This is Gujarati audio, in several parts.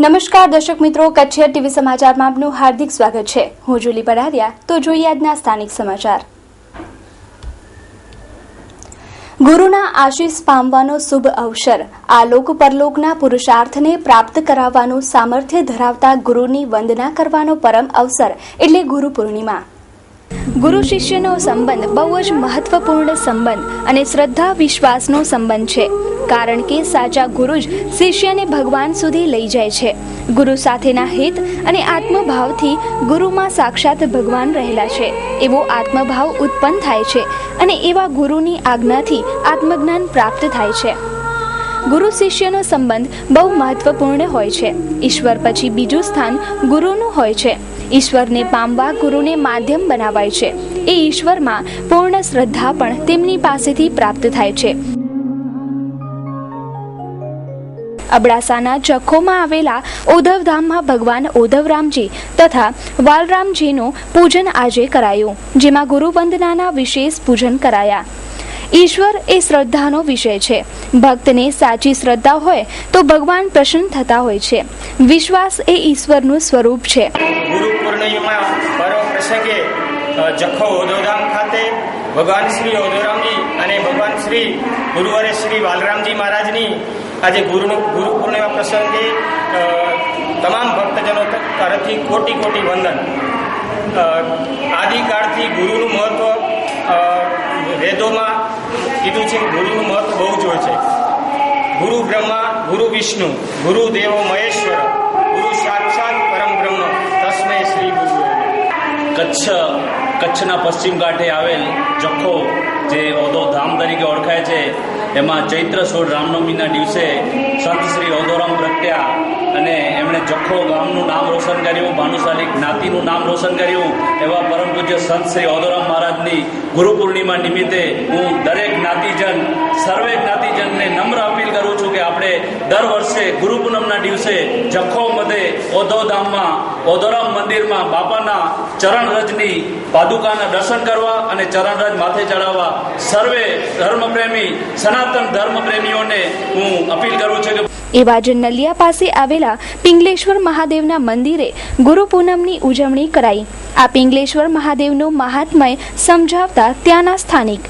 નમસ્કાર દર્શક મિત્રો, કચ્છ ટીવી સમાચારમાં આપનું હાર્દિક સ્વાગત છે। હું જુલી બરારિયા। તો જોઈએ આજના સ્થાનિક સમાચાર। ગુરુના આશીષ પામવાનો શુભ અવસર। આલોક પરલોકના પુરુષાર્થને પ્રાપ્ત કરાવવાનું સામર્થ્ય ધરાવતા ગુરુની વંદના કરવાનો પરમ અવસર એટલે ગુરુ પૂર્ણિમા। ગુરુ શિષ્યનો સંબંધ બહુ જ મહત્વપૂર્ણ સંબંધ અને શ્રદ્ધા વિશ્વાસનો સંબંધ છે, કારણ કે સાચા ગુરુ જ શિષ્યને ભગવાન સુધી લઈ જાય છે। ગુરુ સાથેના હિત અને આત્મભાવથી ગુરુમાં સાક્ષાત ભગવાન રહેલા છે એવો આત્મભાવ ઉત્પન્ન થાય છે અને એવા ગુરુની આજ્ઞાથી આત્મજ્ઞાન પ્રાપ્ત થાય છે। ગુરુ શિષ્યનો સંબંધ બહુ મહત્વપૂર્ણ હોય છે। ઈશ્વર પછી બીજું સ્થાન ગુરુનું હોય છે। ઈશ્વરને પામવા ગુરુને માધ્યમ બનાવાય છે। એ ઈશ્વરમાં પૂર્ણ શ્રદ્ધા પણ તેમની પાસેથી પ્રાપ્ત થાય છે। અબડાસાના જખોમાં આવેલા ઓધવધામમાં ભગવાન ઓધવરામજી તથા વાલરામજીનું પૂજન આજે કરાયું, જેમાં ગુરુ વંદનાના વિશેષ પૂજન કરાયા। ઈશ્વર એ શ્રદ્ધાનો વિષય છે। ભક્તને સાચી શ્રદ્ધા હોય તો ભગવાન પ્રસન્ન થતા હોય છે। વિશ્વાસ એ ઈશ્વરનું સ્વરૂપ છે। ગુરુ પૂર્ણિમા પર્વ પ્રસંગે જખો ઓધવધામ ખાતે ભગવાન શ્રી ઓધવરામજી અને ભગવાન શ્રી ગુરુવરે શ્રી વાલરામજી મહારાજની આજે ગુરુ પૂર્ણિમા પ્રસંગે તમામ ભક્તજનો તરફથી કોટી કોટી વંદન। આદિકાળથી ગુરુનું મહત્વ વેદોમાં કીધું છે। ગુરુનું મહત્વ બહુ જ હોય છે। ગુરુ બ્રહ્મા ગુરુ વિષ્ણુ ગુરુ દેવો મહેશ્વર ગુરુ સાક્ષાત પરમ બ્રહ્મ તસ્મૈ શ્રી ગુરુ। કચ્છના પશ્ચિમ કાંઠે આવેલ જખો જે ઓધવધામ તરીકે ઓળખાય છે, એમાં ચૈત્ર સુદ રામનવમીના દિવસે સંત શ્રી ઓધવરામ પ્રગટ્યા અને એમણે જખો ગામનું નામ રોશન કર્યું, ભાનુશાલી જ્ઞાતિનું નામ રોશન કર્યું। એવા પરમ પૂજ્ય સંત શ્રી ઓધવરામ મહારાજની ગુરુ પૂર્ણિમા નિમિત્તે હું દરેક જ્ઞાતિજન સર્વે જ્ઞાતિજનને નમ્ર અપીલ કરું છું કે આપણે દર વર્ષે ગુરુ પૂનમના દિવસે જખો મધ્યે ઓધવધામમાં ઓધવરામ મંદિરમાં બાપાના ચરણરજની પાદુકાના દર્શન કરવા અને ચરણરજ માથે ચડાવવા સર્વે ધર્મપ્રેમી સનાતન ધર્મપ્રેમીઓને હું અપીલ કરું છું કે એવા જ નલિયા પાસે આવેલા પિંગલેશ્વર મહાદેવના મંદિરે ગુરુ પૂનમની ઉજવણી કરાઈ। આ પિંગલેશ્વર મહાદેવનું મહાત્મય સમજાવતા ત્યાંના સ્થાનિક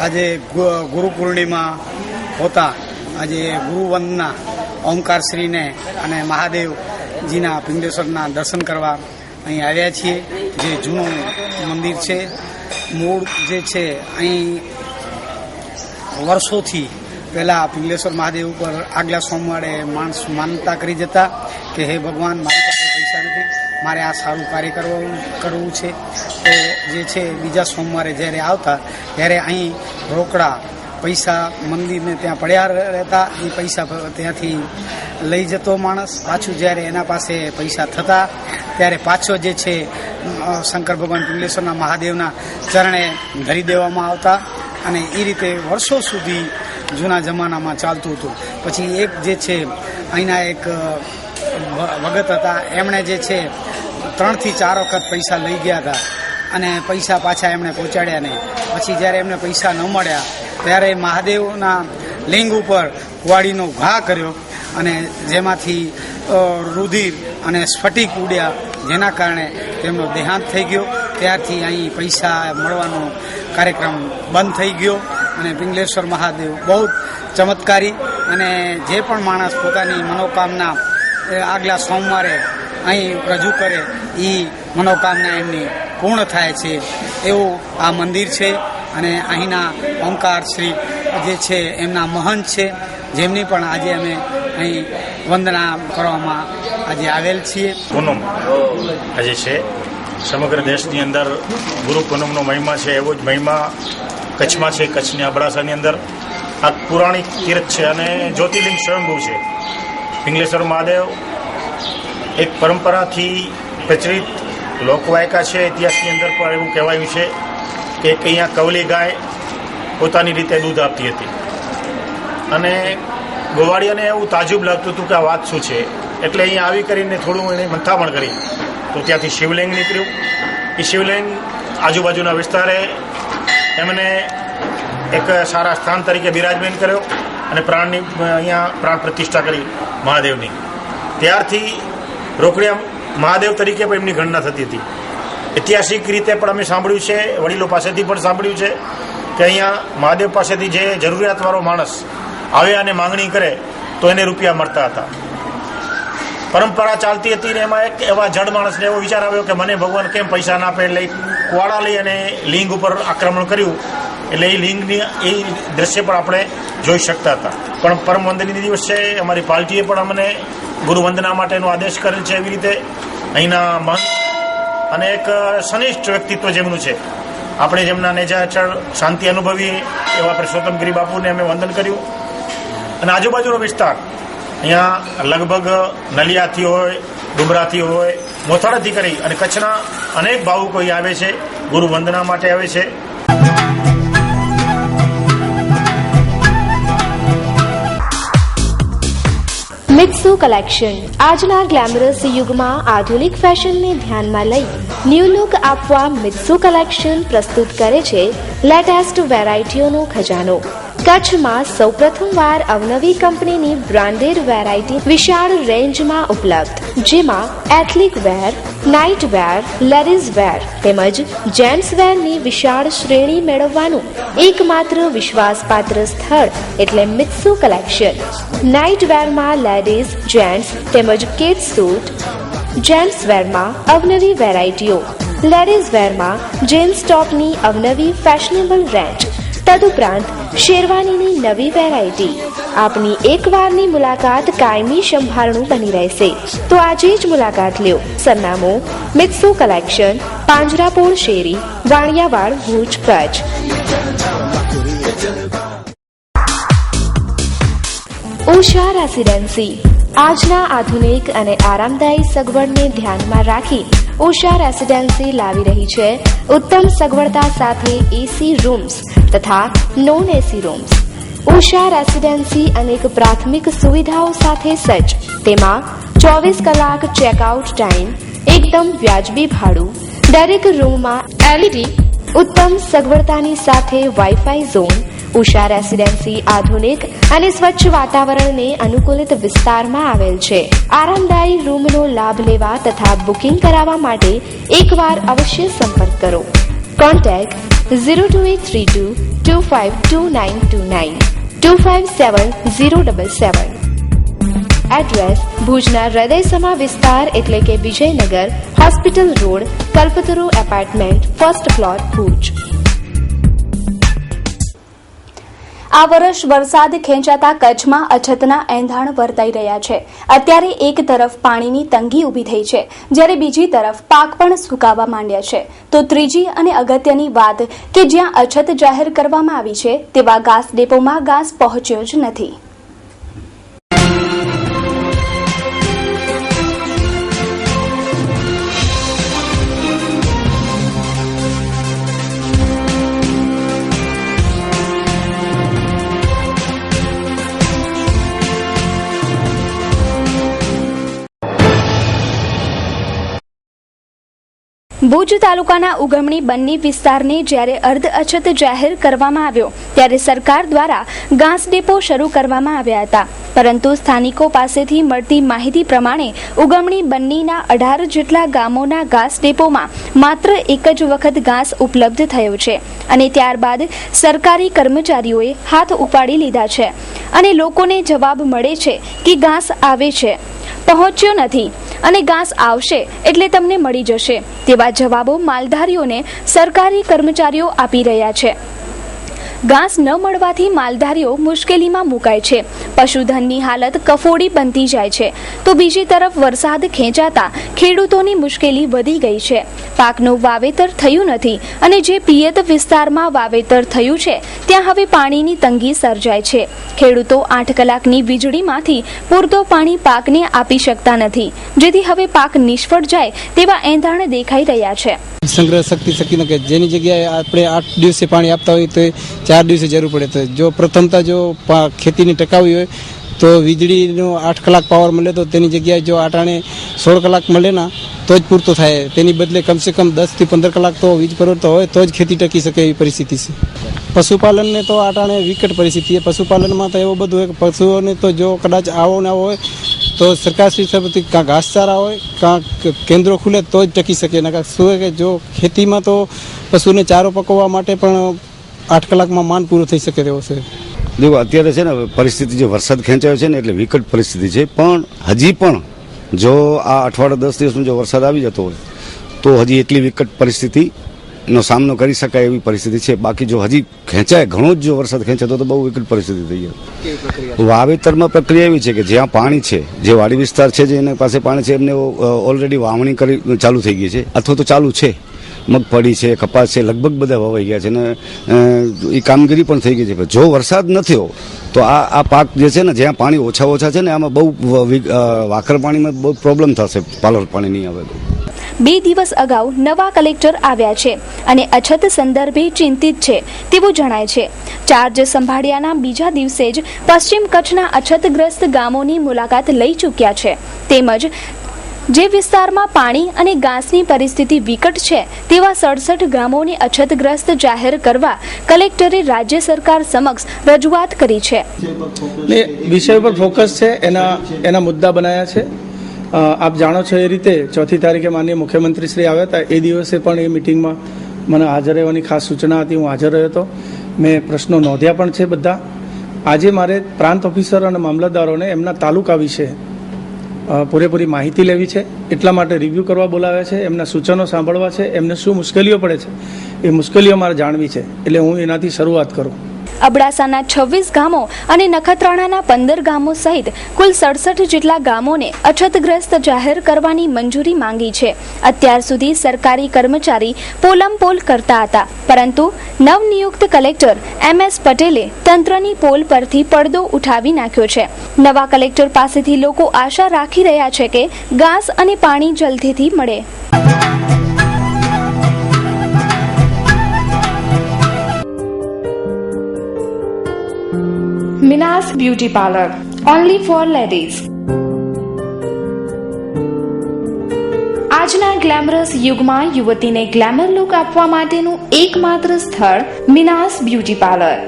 આજે ગુરુ પૂર્ણિમા હોતા આજે ગુરુ વંદના ઓમકારશ્રીને અને મહાદેવજીના પિંગલેશ્વરના દર્શન કરવા અહીં આવ્યા છીએ। જે જૂનું મંદિર છે, મૂળ જે છે અહીં વર્ષોથી પહેલાં પિંગલેશ્વર મહાદેવ ઉપર આગલા સોમવારે માણસ માનતા કરી જતા કે હે ભગવાન, મારી પાસે પૈસા નથી, મારે આ સારું કાર્ય કરવું છે। તો જે છે બીજા સોમવારે જ્યારે આવતા ત્યારે અહીં રોકડા પૈસા મંદિરને ત્યાં પડ્યા રહેતા। એ પૈસા ત્યાંથી લઈ જતો માણસ, પાછું જ્યારે એના પાસે પૈસા થતા ત્યારે પાછો જે છે શંકર ભગવાન પિંગલેશ્વરના મહાદેવના ચરણે ધરી દેવામાં આવતા અને એ રીતે વર્ષો સુધી જૂના જમાનામાં ચાલતું હતું। પછી એક જે છે અહીંના એક ભગત હતા, એમણે જે છે 3 થી 4 વખત પૈસા લઈ ગયા હતા અને પૈસા પાછા એમણે પહોંચાડ્યા નહીં। પછી જ્યારે એમને પૈસા ન મળ્યા ત્યારે મહાદેવના લિંગ ઉપર કુવાડીનો ઘા કર્યો અને જેમાંથી રુધિર અને સ્ફટિક ઉડ્યા, જેના કારણે તેમનો દેહાંત થઈ ગયો। ત્યારથી અહીં પૈસા મળવાનો કાર્યક્રમ બંધ થઈ ગયો અને પિંગલેશ્વર મહાદેવ બહુ ચમત્કારી અને જે પણ માણસ પોતાની મનોકામના આગલા સોમવારે અહીં રજૂ કરે એ મનોકામના એમની પૂર્ણ થાય છે એવું આ મંદિર છે। અને અહીંના ઓમકાર શ્રી જે છે એમના મહંત છે, જેમની પણ આજે અમે અહીં વંદના કરવામાં આજે આવેલ છીએ। પૂનમ આજે છે, સમગ્ર દેશની અંદર ગુરુ પૂનમનો મહિમા છે, એવો જ મહિમા કચ્છમાં છે। કચ્છની અબડાસાની અંદર આ પુરાણિક તીર્થ છે અને જ્યોતિર્લિંગ સ્વયંભૂ છે। પિંગલેશ્વર મહાદેવ એક પરંપરાથી પ્રચલિત લોકવાયકા છે। ઇતિહાસની અંદર પણ એવું કહેવાયું છે કે અહીંયા કવલી ગાય પોતાની રીતે દૂધ આપતી હતી અને ગોવાળિયાને એવું તાજુબ લાગતું હતું કે આ વાત શું છે, એટલે અહીંયા આવી કરીને થોડું એને મંથામણ કરી તો ત્યાંથી શિવલિંગ નીકળ્યું। એ શિવલિંગ આજુબાજુના વિસ્તારે એમને એક સારા સ્થાન તરીકે બિરાજમાન કર્યો અને અહીંયા પ્રાણ પ્રતિષ્ઠા કરી મહાદેવની। ત્યારથી રોકડિયા મહાદેવ તરીકે પણ એમની ગણના થતી હતી. ઐતિહાસિક રીતે પણ અમે સાંભળ્યું છે, વડીલો પાસેથી પણ સાંભળ્યું છે કે અહીંયા મહાદેવ પાસેથી જે જરૂરિયાતવાળો માણસ આવે અને માંગણી કરે તો એને રૂપિયા મળતા હતા. પરંપરા ચાલતી હતી ને એમાં એક એવા જડ માણસને એવો વિચાર આવ્યો કે મને ભગવાન કેમ પૈસા ના આપે, એટલે કુવાડા લઈ અને લિંગ ઉપર આક્રમણ કર્યું. એટલે એ લિંગની એ દ્રશ્ય પણ આપણે જોઈ શકતા હતા. પણ પરમ વંદનીય દિવસ છે, અમારી પાર્ટીએ પણ અમને ગુરુ વંદના માટેનો આદેશ કરેલ છે. એવી રીતે અહીંના મહંત અને એક સનિષ્ઠ વ્યક્તિત્વ જેમનું છે, આપણે જેમના નેજા હેઠળ શાંતિ અનુભવીએ એવા પરસોત્તમ ગિરી બાપુને અમે વંદન કર્યું. અને આજુબાજુનો વિસ્તાર અહીંયા લગભગ નલિયાથી હોય, ડુમરાથી હોય, મોથાળાથી કરી અને કચ્છના અનેક ભાવુકો અહીં આવે છે, ગુરુ વંદના માટે આવે છે. મિત્સુ કલેક્શન આજના ગ્લેમરસ યુગમાં આધુનિક ફેશનને ધ્યાનમાં લઈ ન્યૂ લુક આપવા મિત્સુ કલેક્શન પ્રસ્તુત કરે છે લેટેસ્ટ વેરાયટીઓનો ખજાનો. કચ્છમાં સૌપ્રથમવાર અવનવી કંપનીની બ્રાન્ડેડ વેરાયટી વિશાળ રેન્જમાં ઉપલબ્ધ, જેમાં એથ્નિક વેર, નાઇટ વેર, લેડીઝ વેર તેમજ જેન્ટ્સ વેરની વિશાળ શ્રેણી મેળવવાનું એકમાત્ર વિશ્વાસપાત્ર સ્થળ એટલે મિત્સુ કલેક્શન. નાઇટ વેરમાં લેડીઝ, જેન્ટ્સ તેમજ કિડ્સ સૂટ, જેન્ટ્સ વેરમાં અવનવી વેરાયટીઓ, લેડીઝ વેરમાં જીન્સ ટોપની અવનવી ફેશનેબલ રેન્જ, તદુપરાંત શેરવાનીની નવી વેરાયટી. આપની એકવારની મુલાકાત કાયમી સંભાળનું બની રહેશે, તો આજે જ મુલાકાત લ્યો. સરનામું મિત્સુ કલેક્શન, પાંજરાપોળ શેરી, વાણિયાવાડ, ભુજ, કચ્છ. ઉષા રેસિડેન્સી આજના આધુનિક અને આરામદાયી સગવડને ધ્યાનમાં રાખી ઉષા રેસિડેન્સી લાવી રહી છે ઉત્તમ સગવડતા સાથે એસી રૂમ્સ તથા non AC rooms. Usha residency અનેક પ્રાથમિક સુવિધાઓ સાથે સજ્જ, તેમાં 24 કલાક ચેકઆઉટ ટાઈમ, એકદમ વ્યાજબી ભાડું, દરેક રૂમમાં એલઈડી, ઉત્તમ સગવડતાની સાથે વાઈફાઈ ઝોન. ઉષા રેસિડેન્સી આધુનિક અને સ્વચ્છ વાતાવરણને અનુકૂલિત વિસ્તારમાં આવેલ છે. આરામદાયી રૂમનો લાભ લેવા તથા બુકિંગ કરાવવા માટે એકવાર અવશ્ય સંપર્ક કરો. કોન્ટેક્ટ 02832 252929 257077. એડ્રેસ ભુજના હૃદયસમા વિસ્તાર એટલે કે વિજયનગર, હોસ્પિટલ રોડ, કલ્પતરુ એપાર્ટમેન્ટ, ફર્સ્ટ ફ્લોર, ભુજ. આ વર્ષ વરસાદ ખેંચાતા કચ્છમાં અછતના એંધાણ વર્તાઈ રહ્યા છે. અત્યારે એક તરફ પાણીની તંગી ઊભી થઈ છે, જ્યારે બીજી તરફ પાક પણ સુકાવા માંડ્યા છે. તો ત્રીજી અને અગત્યની વાત કે જ્યાં અછત જાહેર કરવામાં આવી છે તેવા ઘાસ ડેપોમાં ઘાસ પહોંચ્યો જ નથી. ભુજ તાલુકાના ઉગમણી બન્ની વિસ્તારને જ્યારે અર્ધ અછત જાહેર કરવામાં આવ્યો ત્યારે સરકાર દ્વારા ઘાસ ડેપો શરૂ કરવામાં આવ્યા હતા. પરંતુ સ્થાનિકો પાસેથી મળતી માહિતી પ્રમાણે ઉગમણી બન્નીના 18 જેટલા ગામોના ઘાસ ડેપોમાં માત્ર એક જ વખત ઘાસ ઉપલબ્ધ થયો છે અને ત્યારબાદ સરકારી કર્મચારીઓએ હાથ ઉપાડી લીધા છે અને લોકોને જવાબ મળે છે કે ઘાસ આવે છે, પહોંચ્યો નથી અને ઘાસ આવશે એટલે તમને મળી જશે તેવા જવાબો માલધારીઓને સરકારી કર્મચારીઓ આપી રહ્યા છે. ઘાસ ન મળવાથી માલધારીઓ મુશ્કેલીમાં મુકાય છે, પશુધનની હાલત કફોડી બનતી જાય છે. તો બીજી તરફ વરસાદ ખેંચાતા ખેડૂતોની મુશ્કેલી વધી ગઈ છે. પાકનું વાવેતર થયું નથી અને જે પિયત વિસ્તારમાં વાવેતર થયું છે ત્યાં હવે પાણીની તંગી સર્જાય છે. ખેડૂતો 8 કલાકની વીજળીમાંથી પૂરતો પાણી પાકને આપી શકતા નથી, જેથી હવે પાક નિષ્ફળ જાય તેવા એંધાણ દેખાઈ રહ્યા છે. સંગ્રહ શક્તિ કે જેની જગ્યાએ આપણે 8 દિવસે પાણી આપતા હોય તો 4 દિવસે જરૂર પડે. તો જો પ્રથમતા જો ખેતીની ટકાવી હોય તો વીજળીનો 8 કલાક પાવર મળે તો તેની જગ્યાએ જો આટાણે 16 કલાક મળે ને તો જ પૂરતો થાય. તેની બદલે કમસે કમ 10 થી 15 કલાક તો વીજ પુરવઠો હોય તો જ ખેતી ટકી શકે એવી પરિસ્થિતિ છે. પશુપાલનને તો આટાણે વિકટ પરિસ્થિતિ છે. પશુપાલનમાં તો એવું બધું હોય કે પશુઓને તો જો કદાચ આવો ને આવો હોય તો સરકારશ્રી તરફથી કાં ઘાસચારા હોય કાં કેન્દ્રો ખુલે તો જ ટકી શકે. ને શું કે જો ખેતીમાં તો પશુને ચારો પકવવા માટે પણ 8 કલાકમાં માંડ પૂરું થઈ શકે તેવો છે. જો અત્યારે છે ને પરિસ્થિતિ જે વરસાદ ખેંચાયો છે ને એટલે વિકટ પરિસ્થિતિ છે, પણ હજી પણ જો આ અઠવાડિયા 10 દિવસનો જો વરસાદ આવી જતો હોય તો હજી એટલી વિકટ પરિસ્થિતિનો સામનો કરી શકાય એવી પરિસ્થિતિ છે. બાકી જો હજી ખેંચાય ઘણો જ જો વરસાદ ખેંચાતો તો બહુ વિકટ પરિસ્થિતિ થઈ જાય. વાવેતરમાં પ્રક્રિયા એવી છે કે જ્યાં પાણી છે, જે વાડી વિસ્તાર છે, જે એના પાસે પાણી છે, એમને ઓલરેડી વાવણી કરી ચાલુ થઈ ગઈ છે અથવા તો ચાલુ છે. મગફળી છે, કપાસ છે, લગભગ બધા વવાઈ ગયા છે ને એ કામગીરી પણ થઈ ગઈ છે. જો વરસાદ ન થયો તો આ પાક જે છે ને જ્યાં પાણી ઓછા છે ને આમાં બહુ વાકર પાણીમાં બહુ પ્રોબ્લેમ થશે. પાલર પાણી નહીં આવે તો 2 દિવસ અગાઉ નવા કલેક્ટર આવ્યા છે અને અછત સંદર્ભે ચિંતિત છે તેવું જણાય છે. ચાર્જ સંભાળ્યાના બીજા દિવસે જ પશ્ચિમ કચ્છના અછતગ્રસ્ત ગામોની મુલાકાત લઈ ચૂક્યા છે. તેમજ જે વિસ્તારમાં પાણી અને ઘાસની પરિસ્થિતિ વિકટ છે તેવા 67 ગામોને અછતગ્રસ્ત જાહેર કરવા કલેક્ટરે રાજ્ય સરકાર સમક્ષ રજૂઆત કરી છે. વિષય પર ફોકસ છે, એના મુદ્દા બનાવ્યા છે. આપ જાણો છો એ રીતે 4મી તારીખે માનનીય મુખ્યમંત્રી શ્રી આવ્યા હતા. એ દિવસે પણ એ મિટિંગમાં મને હાજર રહેવાની ખાસ સૂચના હતી. હું હાજર રહ્યો હતો. મેં પ્રશ્નો નોંધ્યા પણ છે બધા. આજે મારે પ્રાંત ઓફિસર અને મામલતદારોને એમના તાલુકા વિશે પૂરેપૂરી માહિતી લેવી છે. એટલા માટે રિવ્યૂ કરવા બોલાવ્યા છે, એમના સૂચનો સાંભળવા છે, એમને શું મુશ્કેલીઓ પડે છે એ મુશ્કેલીઓ મારે જાણવી છે. એટલે હું એનાથી શરૂઆત કરું. અબડાસાના 26 ગામો અને નખત્રાણાના 15 ગામો સહિત કુલ 67 જેટલા ગામોને અછતગ્રસ્ત જાહેર કરવાની મંજૂરી માંગી છે. અત્યાર સુધી સરકારી કર્મચારી પોલમપોલ કરતા હતા, પરંતુ નવનિયુક્ત કલેક્ટર MS પટેલે તંત્રની પોલ પરથી પડદો ઉઠાવી નાખ્યો છે. નવા કલેક્ટર પાસેથી લોકો આશા રાખી રહ્યા છે કે ઘાસ અને પાણી જલ્દીથી મળે. Minas Beauty Parlor, only for ladies. આજના ગ્લેમરસ યુગમાં યુવતીને ગ્લેમર લુક આપવા માટેનું એકમાત્ર સ્થળ મિનાસ બ્યુટી પાર્લર.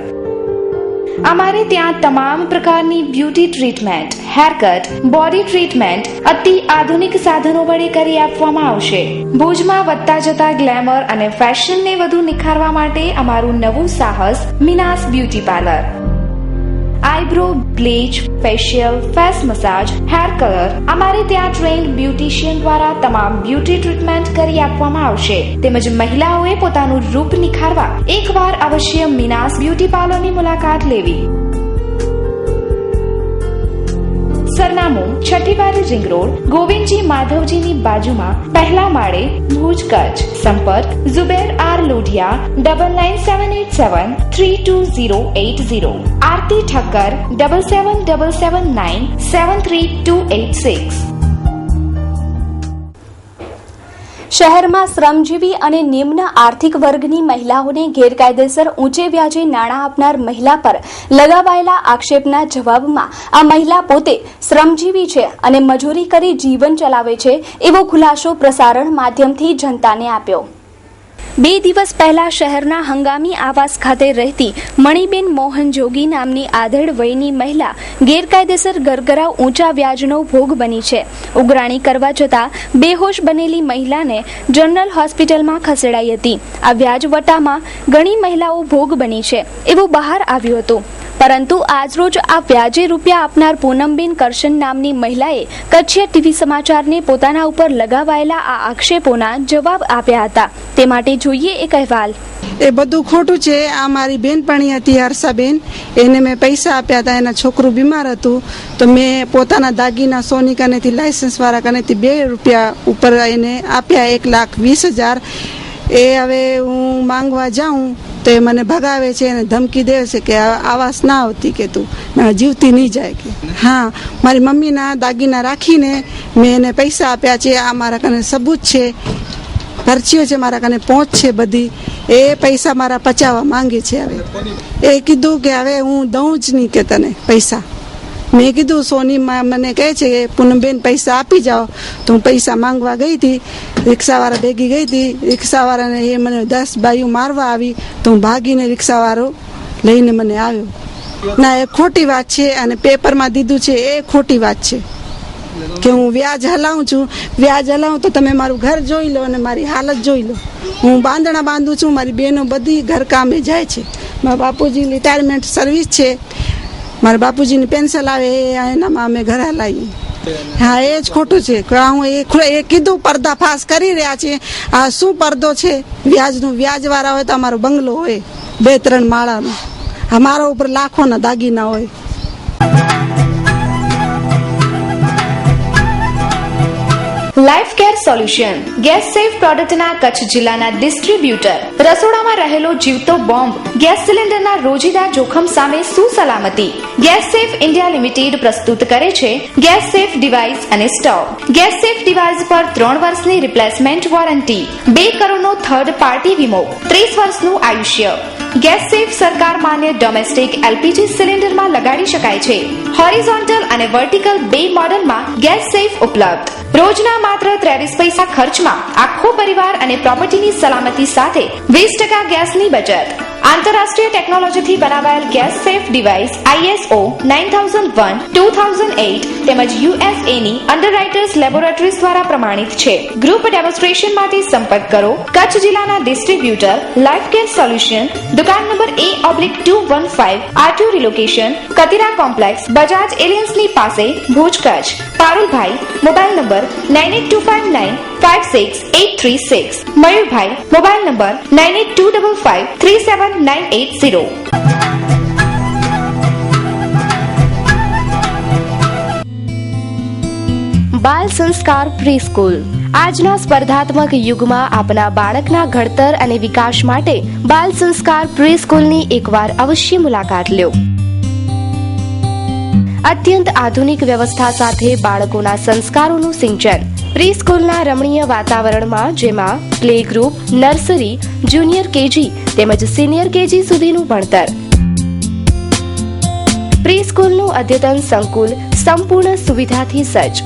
અમારે ત્યાં તમામ પ્રકારની beauty treatment, haircut, body treatment અતિ આધુનિક સાધનો વડે કરી આપવામાં આવશે. ભુજમાં વધતા જતા ગ્લેમર અને ફેશનને વધુ નિખારવા માટે અમારું નવું સાહસ મિનાસ beauty parlour. Eyebrow bleach, facial, face massage, hair colour અમારે ત્યાં ટ્રેન્ડ બ્યુટિશિયન દ્વારા તમામ બ્યુટી ટ્રીટમેન્ટ કરી આપવામાં આવશે. તેમજ મહિલાઓએ પોતાનું રૂપ નિખારવા એકવાર અવશ્ય મિનાસ બ્યુટી પાર્લરની મુલાકાત લેવી. સરનામું 6ઠી બારી રિંગ રોડ, ગોવિંદજી માધવજીની બાજુમાં, પહેલા માળે, ભુજ, કચ્છ. સંપર્ક ઝુબેર R. લોઢિયા 9978732080. આરતી ઠક્કર 7777973286. શહેરમાં શ્રમજીવી અને નિમ્ન આર્થિક વર્ગની મહિલાઓને ગેરકાયદેસર ઊંચે વ્યાજે નાણાં આપનાર મહિલા પર લગાવાયેલા આક્ષેપના જવાબમાં આ મહિલા પોતે શ્રમજીવી છે અને મજૂરી કરી જીવન ચલાવે છે એવો ખુલાસો પ્રસારણ માધ્યમથી જનતાને આપ્યો. 2 દિવસ પહેલા શહેરના હંગામી આવાસ ખાતે રહેતી મણિબેન મોહન જોગી નામની આધેડ વયની મહિલા ગેરકાયદેસર ગરગરાવ ઊંચા વ્યાજનો ભોગ બની છે. ઉઘરાણી કરવા જતાં બેહોશ બનેલી મહિલાને જનરલ હોસ્પિટલમાં ખસેડાઈ હતી. આ વ્યાજવટામાં ઘણી મહિલાઓ ભોગ બની છે એવું બહાર આવ્યું હતું. પરંતુ આજરોજ આ વ્યાજે રૂપિયા આપનાર પૂનમબેન કરશન નામની મહિલાએ કચ્છીય ટીવી સમાચારને પોતાના ઉપર લગાવાયેલા આ આક્ષેપોના જવાબ આપ્યા હતા. તે માટે જોઈએ એક અહેવાલ. એ બધું ખોટું છે. આ મારી બેનપણી હતી હર્ષાબેન, એને મેં પૈસા આપ્યા હતા. એના છોકરું બીમાર હતું તો મેં પોતાના દાગીના સોની કનેથી લાયસન્સ વાળા કનેથી 2 રૂપિયા ઉપર એને આપ્યા, 1,20,000. એ હવે હું માંગવા જાઉં તો એ મને ભગાવે છે અને ધમકી દે છે કે આવાસ ના આવતી, કે તું જીવતી નહીં જાય. કે હા, મારી મમ્મીના દાગીના રાખીને મેં એને પૈસા આપ્યા છે. આ મારા કને સબૂત છે, પરચીઓ છે, મારા કને પહોંચ છે બધી. એ પૈસા મારા પચાવવા માંગે છે. હવે એ કીધું કે હવે હું દઉં જ નહીં કે તને પૈસા. મેં કીધું સોનીમાં મને કહે છે કે પૂનમબેન પૈસા આપી જાઓ. તો હું પૈસા માંગવા ગઈ હતી, રિક્ષાવાળા ભેગી ગઈ હતી. રિક્ષાવાળાને એ મને 10 બાયું મારવા આવી તો હું ભાગીને રિક્ષાવાળો લઈને મને આવ્યો. ના, એ ખોટી વાત છે અને પેપરમાં દીધું છે એ ખોટી વાત છે. કે હું વ્યાજ હલાવું છું. વ્યાજ હલાવું તો તમે મારું ઘર જોઈ લો અને મારી હાલત જોઈ લો. હું બાંધણા બાંધું છું, મારી બહેનો બધી ઘરકામે જાય છે. મારા બાપુજી રિટાયરમેન્ટ સર્વિસ છે, મારા બાપુજીની પેન્શન આવે એનામાં અમે ઘર હલાવીએ. હા, એ જ ખોટું છે. હું એ કીધું પર્દાફાશ કરી રહ્યા છીએ. આ શું પડદો છે? વ્યાજનું વ્યાજવાળા હોય તો અમારો બંગલો હોય 2-3 માળાનો, અમારા ઉપર લાખોના દાગીના હોય. Life care solution gas safe પ્રોડક્ટના કચ્છ જિલ્લાના ડિસ્ટ્રીબ્યુટર. રસોડામાં રહેલો જીવતો બોમ્બ ગેસ સિલિન્ડરના રોજિંદા જોખમ સામે સુસલામતી. ગેસ સેફ ઇન્ડિયા લિમિટેડ પ્રસ્તુત કરે છે ગેસ સેફ ડિવાઇસ અને સ્ટોવ. ગેસ સેફ ડિવાઇસ પર 3 વર્ષની રિપ્લેસમેન્ટ વોરંટી, 2 કરોડનો થર્ડ પાર્ટી વીમો, 30 વર્ષનું આયુષ્ય. ગેસ સેફ સરકાર માન્ય ડોમેસ્ટિક એલપીજી સિલિન્ડરમાં લગાડી શકાય છે. હોરિઝોન્ટલ અને વર્ટિકલ 2 મોડલમાં ગેસ સેફ ઉપલબ્ધ. રોજના માત્ર 23 પૈસા ખર્ચમાં આખો પરિવાર અને પ્રોપર્ટીની સલામતી સાથે 20% ગેસની બચત. આંતરરાષ્ટ્રીય ટેકનોલોજીથી બનાવાયેલ ગેસ સેફ ડિવાઇસ ISO 9001:2008 તેમજ USA ની અંડરરાઇટર્સ લેબોરેટરીઝ દ્વારા પ્રમાણિત છે. ગ્રુપ ડેમોન્સ્ટ્રેશન માટે સંપર્ક કરો કચ્છ જિલ્લાના ડિસ્ટ્રીબ્યુટર લાઈફ કેર સોલ્યુશન, દુકાન number A/215, R2 relocation, Katira complex, Bajaj એલિયન્સની પાસે, Bhuj, Kutch. Parulbhai, mobile number 9825956836. Mayurbhai, mobile number 9825537980. બાલ સંસ્કાર પ્રી સ્કૂલ. આજના સ્પર્ધાત્મક યુગમાં આપના બાળકના ઘડતર અને વિકાસ માટે બાલ સંસ્કાર પ્રી સ્કૂલની એકવાર અવશ્ય મુલાકાત લો. અત્યંત આધુનિક વ્યવસ્થા સાથે બાળકોના સંસ્કારોનું સિંચન. પ્રી સ્કૂલના રમણીય વાતાવરણમાં, જેમાં play group, nursery, junior KG તેમજ સિનિયર કેજી સુધીનું ભણતર. પ્રી સ્કૂલનું અદ્યતન સંકુલ સંપૂર્ણ સુવિધાથી સજ્જ.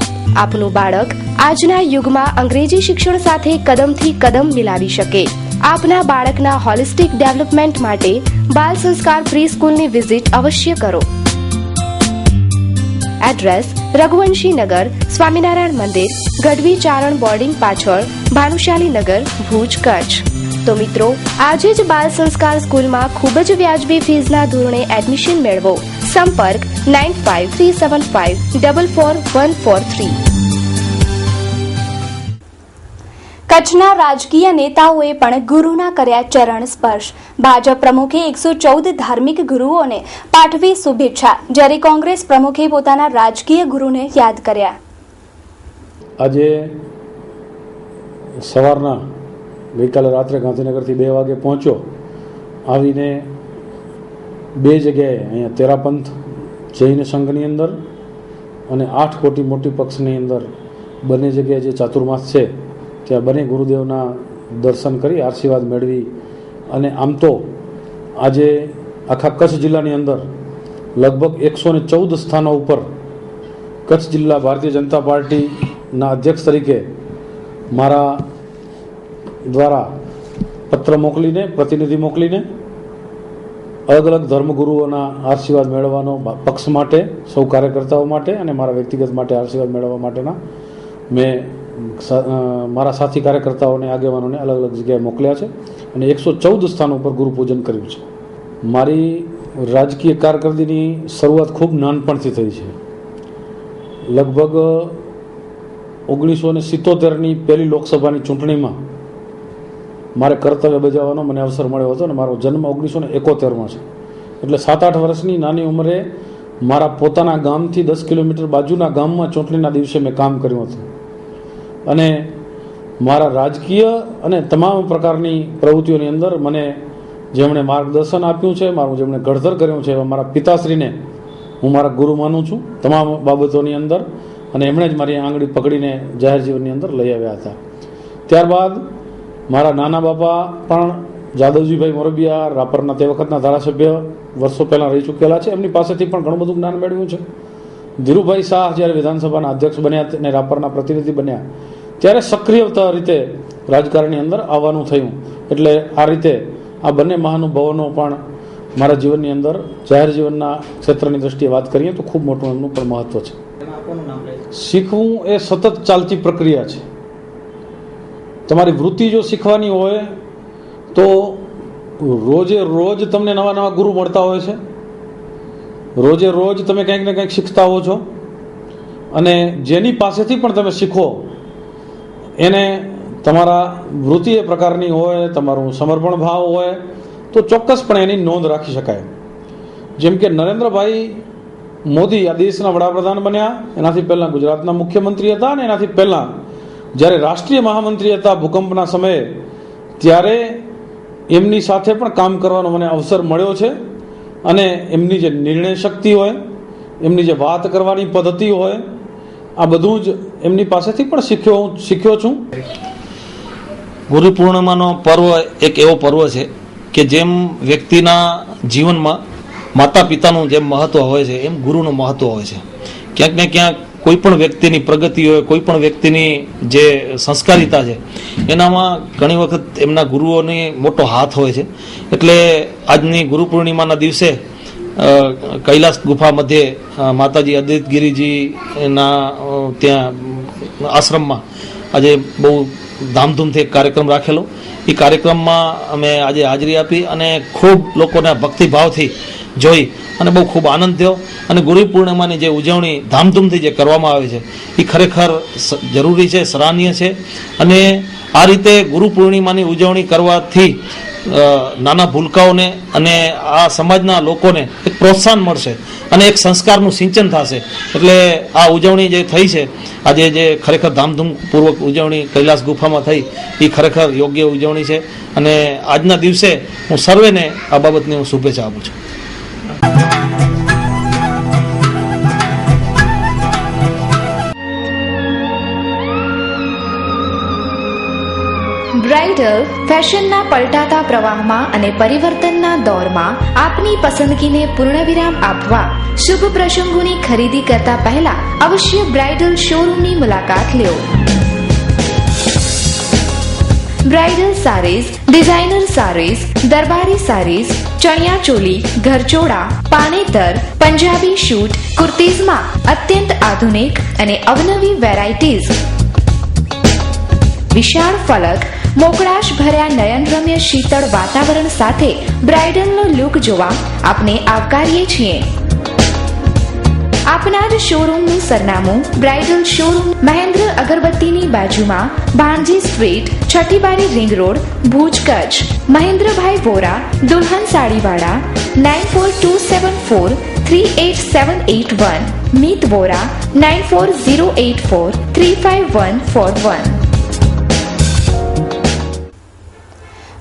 આપનું બાળક આજના યુગમાં અંગ્રેજી શિક્ષણ સાથે કદમથી કદમ મિલાવી શકે. આપના બાળકના હોલિસ્ટિક ડેવલપમેન્ટ માટે બાલ સંસ્કાર પ્રી સ્કૂલની વિઝિટ અવશ્ય કરો. એડ્રેસ: રઘુવંશી નગર, સ્વામિનારાયણ મંદિર, ગઢવી ચારણ બોર્ડિંગ પાછળ, ભાનુશાલી નગર, ભુજ, કચ્છ. તો મિત્રો, આજે જ બાલ સંસ્કાર સ્કૂલમાં ખૂબ જ વ્યાજબી ફીસના ધોરણે એડમિશન મેળવો. સંપર્ક 9537544143. કચ્છના રાજકીય નેતાઓએ પણ ગુરુના કર્યા ચરણ સ્પર્શ. ભાજપ પ્રમુખે 114 ધાર્મિક ગુરુઓને પાઠવી શુભેચ્છા, જ્યારે કોંગ્રેસ પ્રમુખે પોતાના રાજકીય ગુરુને યાદ કર્યા. આજે સવારના ગઈકાલે રાત્રે ગાંધીનગરથી 2 વાગે પહોંચ્યો. આવીને 2 જગ્યાએ અહીંયા તેરાપંથ જૈન સંઘની અંદર અને 8 કોટી મોટી પક્ષની અંદર બંને જગ્યાએ જે ચાતુર્માસ છે ત્યાં બંને ગુરુદેવના દર્શન કરી આશીર્વાદ મેળવી. અને આમ તો આજે આખા કચ્છ જિલ્લાની અંદર લગભગ 114 સ્થાનો ઉપર કચ્છ જિલ્લા ભારતીય જનતા પાર્ટીના અધ્યક્ષ તરીકે મારા દ્વારા પત્ર મોકલીને, પ્રતિનિધિ મોકલીને અલગ અલગ ધર્મગુરુઓના આશીર્વાદ મેળવવાનો પક્ષ માટે, સૌ કાર્યકર્તાઓ માટે અને મારા વ્યક્તિગત માટે આશીર્વાદ મેળવવા માટેના મેં મારા સાથી કાર્યકર્તાઓને, આગેવાનોને અલગ અલગ જગ્યાએ મોકલ્યા છે અને 114 સ્થાનો ઉપર ગુરુપૂજન કર્યું છે. મારી રાજકીય કારકિર્દીની શરૂઆત ખૂબ નાનપણથી થઈ છે. લગભગ 1977ની પહેલી લોકસભાની ચૂંટણીમાં મારે કર્તવ્ય બજાવવાનો મને અવસર મળ્યો હતો અને મારો જન્મ 1971માં છે. એટલે 7-8 વર્ષની નાની ઉંમરે મારા પોતાના ગામથી 10 કિલોમીટર બાજુના ગામમાં ચૂંટણીના દિવસે મેં કામ કર્યું હતું. અને મારા રાજકીય અને તમામ પ્રકારની પ્રવૃત્તિઓની અંદર મને જેમણે માર્ગદર્શન આપ્યું છે, મારું જેમણે ઘડતર કર્યું છે, એવા મારા પિતાશ્રીને હું મારા ગુરુ માનું છું તમામ બાબતોની અંદર. અને એમણે જ મારી આંગળી પકડીને જાહેર જીવનની અંદર લઈ આવ્યા હતા. ત્યારબાદ મારા નાના બાપા પણ જાદવજીભાઈ મોરબિયા, રાપરના તે વખતના ધારાસભ્ય વર્ષો પહેલાં રહી ચૂકેલા છે. એમની પાસેથી પણ ઘણું બધું જ્ઞાન મેળવ્યું છે. ધીરુભાઈ શાહ જ્યારે વિધાનસભાના અધ્યક્ષ બન્યા અને રાપરના પ્રતિનિધિ બન્યા ત્યારે સક્રિય રીતે રાજકારણની અંદર આવવાનું થયું. એટલે આ રીતે આ બંને મહાનુભાવોનો પણ મારા જીવનની અંદર જાહેર જીવનના ક્ષેત્રની દ્રષ્ટિએ વાત કરીએ તો ખૂબ મોટું એમનું પણ મહત્વ છે. શીખવું એ સતત ચાલતી પ્રક્રિયા છે. તમારી વૃત્તિ જો શીખવાની હોય તો રોજે રોજ તમને નવા નવા ગુરુ મળતા હોય છે. રોજે રોજ તમે કંઈક ને કંઈક શીખતા હો છો, અને જેની પાસેથી પણ તમે શીખો એને તમારા વૃત્તિ એ પ્રકારની હોય, તમારું સમર્પણ ભાવ હોય તો ચોક્કસપણે એની નોંધ રાખી શકાય. જેમ કે નરેન્દ્રભાઈ મોદી આ દેશના વડાપ્રધાન બન્યા, એનાથી પહેલાં ગુજરાતના મુખ્યમંત્રી હતા, અને એનાથી પહેલાં જ્યારે રાષ્ટ્રીય મહામંત્રી હતા ભૂકંપના સમયે, ત્યારે એમની સાથે પણ કામ કરવાનો મને અવસર મળ્યો છે. અને એમની જે નિર્ણય શક્તિ હોય, એમની જે વાત કરવાની પદ્ધતિ હોય, આ બધું જ એમની પાસેથી પણ શીખ્યો છું. ગુરુ પૂર્ણિમાનો પર્વ એક એવો પર્વ છે કે જેમ વ્યક્તિના જીવનમાં માતા પિતાનું જેમ મહત્વ હોય છે, એમ ગુરુનું મહત્વ હોય છે. ક્યાંક ને ક્યાંક કોઈ પણ વ્યક્તિની પ્રગતિ હોય, કોઈ પણ વ્યક્તિની જે સંસ્કારિતા છે, એનામાં ઘણી વખત એમના ગુરુઓની મોટો હાથ હોય છે. એટલે આજની ગુરુ પૂર્ણિમાના દિવસે કૈલાસ ગુફા મધ્યે માતાજી અદિતગીરીજીના ત્યાં આશ્રમમાં આજે બહુ ધામધૂમથી એક કાર્યક્રમ રાખેલો. એ કાર્યક્રમમાં અમે આજે હાજરી આપી અને ખૂબ લોકોના ભક્તિભાવથી જોઈ અને બહુ ખૂબ આનંદ થયો. અને ગુરુ પૂર્ણિમાની જે ઉજવણી ધામધૂમથી જે કરવામાં આવે છે એ ખરેખર જરૂરી છે, સરાહનીય છે. અને આ રીતે ગુરુ પૂર્ણિમાની ઉજવણી કરવાથી નાના ભૂલકાઓને અને આ સમાજના લોકોને એક પ્રોત્સાહન મળશે અને એક સંસ્કારનું સિંચન થશે. એટલે આ ઉજવણી જે થઈ છે આજે, જે ખરેખર ધામધૂમપૂર્વક ઉજવણી કૈલાસ ગુફામાં થઈ, એ ખરેખર યોગ્ય ઉજવણી છે. અને આજના દિવસે હું સર્વેને આ બાબતની હું શુભેચ્છા આપું છું. બ્રાઇડલ ફેશનના પલટાતા પ્રવાહમાં અને પરિવર્તનના દોરમાં આપની પસંદગીને પૂર્ણવિરામ આપવા શુભ પ્રસંગોની ખરીદી કરતા પહેલા અવશ્ય બ્રાઇડલ શોરૂમની મુલાકાત લો. બ્રાઇડલ સારીઝ, ડિઝાઇનર સારીઝ, દરબારી સારીઝ, ચણિયા ચોલી, ઘરચોળા, પાનેતર, પંજાબી શૂટ, કુર્તીઝમાં અત્યંત આધુનિક અને અવનવી વેરાયટીઝ, વિશાળ ફલક, મોકળાશ ભર્યા નયનરમ્ય શીતળ વાતાવરણ સાથે બ્રાઇડલનો લુક જોવા આપને આવકારીએ છીએ. આપના જ શોરૂમનું સરનામું બ્રાઇડલ શોરૂમ, મહેન્દ્ર અગરબત્તીની બાજુમાં, ભાણજી સ્ટ્રીટ, છઠ્ઠી બારી, રિંગ રોડ, ભુજ, કચ્છ. મહેન્દ્રભાઈ વોરા, દુલ્હન સાડીવાળા, 9427438781. મીત વોરા, 9408435141.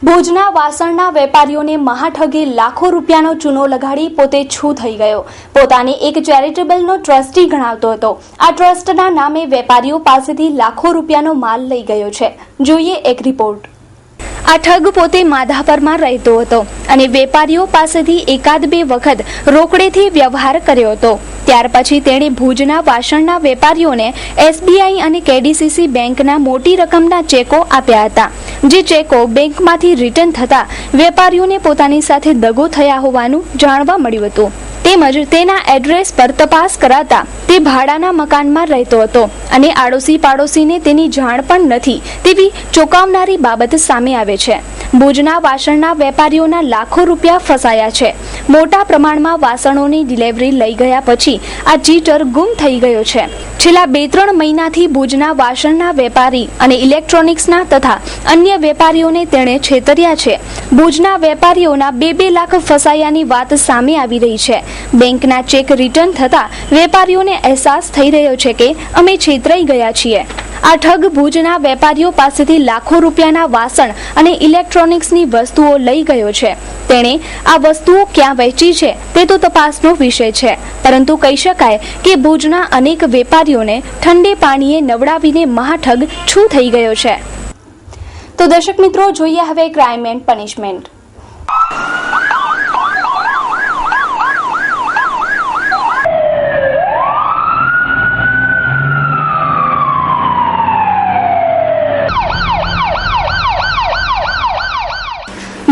ભુજના વાસણના વેપારીઓને મહાઠગે લાખો રૂપિયાનો ચૂનો લગાડી પોતે છું થઈ ગયો. પોતાને એક ચેરિટેબલનો ટ્રસ્ટી ગણાવતો હતો. આ ટ્રસ્ટના નામે વેપારીઓ પાસેથી લાખો રૂપિયાનો માલ લઈ ગયો છે. જોઈએ એક રિપોર્ટ. આ ઠગ પોતે માધાપરમાં રહેતો હતો અને વેપારીઓ પાસેથી એકાદ બે વખત રોકડેથી વ્યવહાર કર્યો હતો. ત્યાર પછી તેણે ભુજના વાસણના વેપારીઓને SBI અને KDCC બેંકના મોટી રકમના ચેકો આપ્યા હતા. જે ચેકો બેંકમાંથી રિટર્ન થતા વેપારીઓને પોતાની સાથે દગો થયા હોવાનું જાણવા મળ્યું હતું. તેમજ તેના એડ્રેસ પર તપાસ કરાતા તે ભાડાના મકાનમાં રહેતો હતો અને આડોશી પાડોશીને તેની જાણ પણ નથી તેવી ચોંકાવનારી બાબત સામે આવે છે. ભુજના વાસણના વેપારીઓના લાખો રૂપિયા ફસાયા છે. મોટા પ્રમાણમાં વાસણોની ડિલિવરી લઈ ગયા પછી આ ચીટર ગુમ થઈ ગયો છે. છેલ્લા 2-3 મહિનાથી ભુજના વાસણના વેપારી અને ઇલેક્ટ્રોનિક્સના તથા અન્ય વેપારીઓને તેણે છેતર્યા છે. ભુજના વેપારીઓના 2-2 લાખ ફસાયાની વાત સામે આવી રહી છે. બેંકના ચેક રિટર્ન થતા વેપારીઓને અહેસાસ થઈ રહ્યો છે કે અમે છેતરાઈ ગયા છીએ. આ ઠગ ભુજના વેપારીઓ પાસેથી લાખો રૂપિયાના વાસણ અને ઇલેક્ટ્રોનિક્સની વસ્તુઓ લઈ ગયો છે. તેણે આ વસ્તુઓ ક્યાં વેચી છે તે તો તપાસનો વિષય છે, પરંતુ કહી શકાય કે ભુજના અનેક વેપારીઓને ઠંડે પાણીએ નવડાવીને મહાઠગ છું થઈ ગયો છે. તો દર્શક મિત્રો, જોઈએ હવે ક્રાઇમ એન્ડ પનિશમેન્ટ.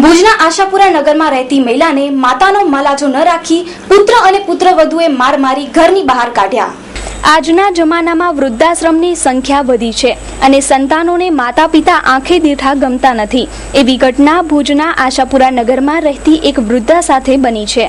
ભુજના આશાપુરા નગરમાં રહેતી મહિલાને માતાનો મલાજો ન રાખી પુત્ર અને પુત્રવધુએ માર મારી ઘરની બહાર કાઢ્યા. આજના જમાનામાં વૃદ્ધાશ્રમની સંખ્યા વધી છે અને સંતાનોને માતા પિતા આંખે દીઠા ગમતા નથી. એવી ઘટના ભુજના આશાપુરા નગરમાં રહેતી એક વૃદ્ધા સાથે બની છે.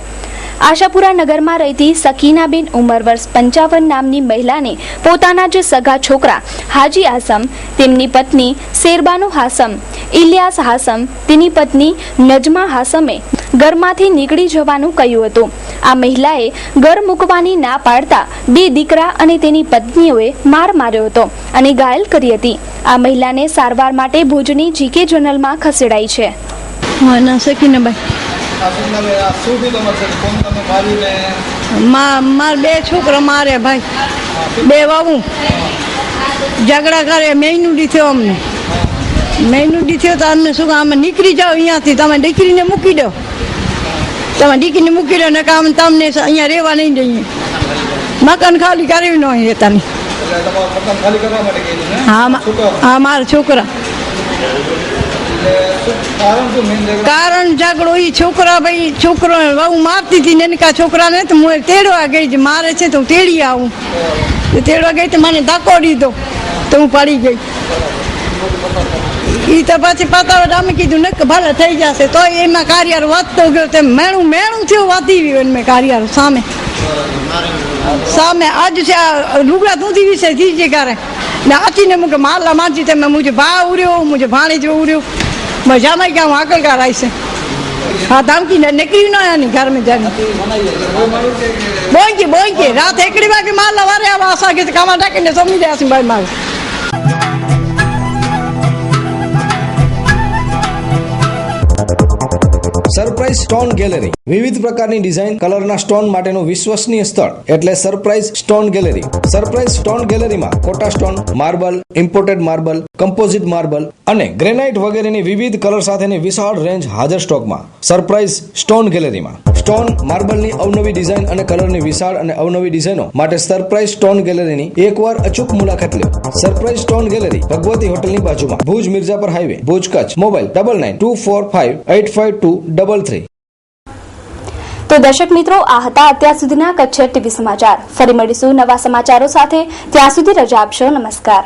આશાપુરા નગરમાં રહેતી સકીનાબેન ઉંમર વર્ષ 55 નામની મહિલાને પોતાના જ સગા છોકરા હાજી આસમ, તેમની પત્ની શેરબાનુ હાસમ, ઇલિયાસ હાસમ, તેની પત્ની નજમા હાસમે ઘરમાંથી નીકળી જવાનું કહ્યું હતું. આ મહિલાએ ઘર મૂકવાની ના પાડતા 2 દીકરા અને તેની પત્નીઓએ માર માર્યો હતો અને ઘાયલ કરી હતી. આ મહિલાને સારવાર માટે ભુજની જીકે જનરલમાં ખસેડાઈ છે. માર 2 છોકરા મારે ભાઈ, 2 વાવું ઝઘડા કરે. મહિનું થયો અમને, મહિનું થયો તો અમને શું અમે નીકળી જાઓ અહીંયાથી, તમે દીકરીને મૂકી દો, તમે દીકરીને મૂકી દો ને કામ તમને અહીંયા રહેવા નહીં જઈએ. મકાન ખાલી કર્યું ન અહીં રહેતા નહીં. હા મારા છોકરા. કારણ ઝઘડો એ છોકરા ભાઈ છોકરો બહુ મારતી હતી ને કા છોકરાને તો હું તેડવા ગઈ, મારે છે તો હું તેડી આવું. તેડવા ગઈ તો મને ધક્કો દીધો તો હું પડી ગઈ. એ તો પછી પતાવટ અમે કીધું ને કે ભલે થઈ જશે, તો એમાં કાર્યાર વધતો ગયો. તેમ મેણું થયું, વધી ગયું મેં કાર્યાર સામે આજ છે લુગડા ધૂંધી વિશે થઈ જે કરે ને આચીને મૂકે મારલા મારજી તમે મુझे भाव उड़ो, मुझे भाणी जो उड़ो, मजा में क्या वहाँ कर आई से. हाँ धमकी निकली ना यानी घर में जाने बोल के रात एकड़ी बाकी मारला वारे अब आशा के कामा डाके ने समझ जाए सिंह भाई मार. સરપ્રાઈઝ સ્ટોન ગેલેરી વિવિધ પ્રકારની ડિઝાઇન કલરના સ્ટોન માટેનું વિશ્વસનીય સ્થળ એટલે surprise stone gallery. Surprise stone ગેલેરીમાં Kota stone, marble, imported marble, composite marble અને ગ્રેનાઇટ વગેરેની વિવિધ કલર સાથેની વિશાળ રેન્જ હાજર સ્ટોકમાં. સરપ્રાઈઝ સ્ટોન ગેલેરીમાં સ્ટોન, માર્બલની અવનવી ડિઝાઇન અને કલરની વિશાળ અને અવનવી ડિઝાઇનો માટે સરપ્રાઈઝ સ્ટોન ગેલેરીની એકવાર અચૂક મુલાકાત લો. સરપ્રાઈઝ સ્ટોન ગેલેરી ભગવતી હોટલની બાજુમાં, ભુજ મિર્જાપર હાઈવે, ભુજ કચ્છ. મોબાઈલ 9924585233. તો દર્શક મિત્રો, આ હતા અત્યાર સુધીના કચ્છ ટીવી સમાચાર. ફરી મળીશું નવા સમાચારો સાથે. ત્યાં સુધી રજા આપશો. નમસ્કાર.